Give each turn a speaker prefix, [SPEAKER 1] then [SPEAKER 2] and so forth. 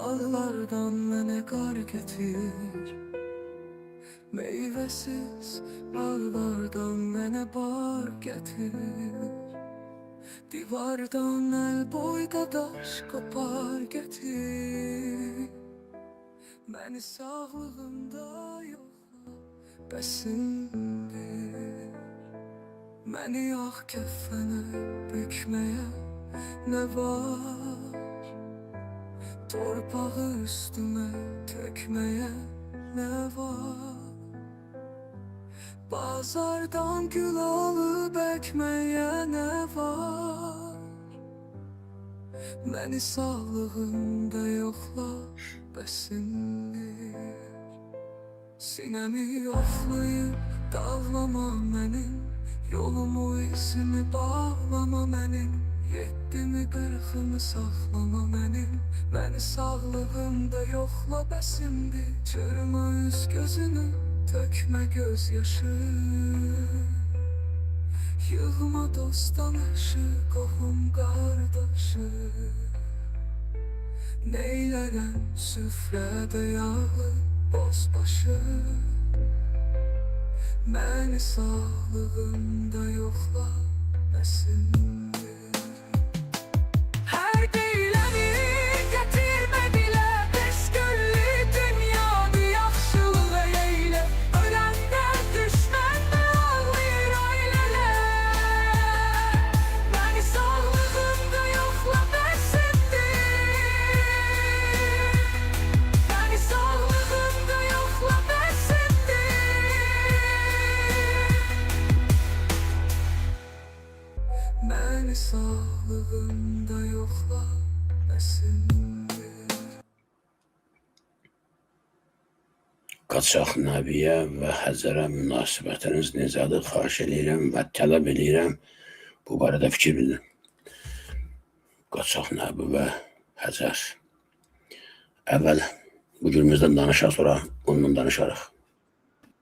[SPEAKER 1] Dağlardan mənə qar gətir, meyvəsiz bağlardan mənə bar gətir. Divardan el boyda daş kopar gətir. Məni sağlığımda yoxla, bəsindir. Məni ağ kəffənə bükməyə nə var? Torpağı üstüme tökmeye ne var? Bazardan gül alıp ekmeye ne var? Beni sağlığımda yoxlar, bəsindir. Sinemi yoxlayıb dağlama mənim, yolumu izimi bağlama mənim. Yeddimi qırxımı saxlama mənim, məni sağlığımda yoxla bəsimdir. Çırma üz gözünü, tökmə göz yaşı. Yığma dostdan aşı, qohum qardaşı. Neylərəm süfrədə yağlı bozbaşı. Məni sağlığımda yoxla bəsimdir. Məni sağlığımda yoxla bəsindir.
[SPEAKER 2] Qaçaq Nəbiyə və Həcərə münasibətiniz necədir? Xahiş edirəm və tələb edirəm. Bu barədə fikir bildirin. Qaçaq Nəbi və Həcər. Əvvəl bu günümüzdən danışaq, sonra ondan danışarıq.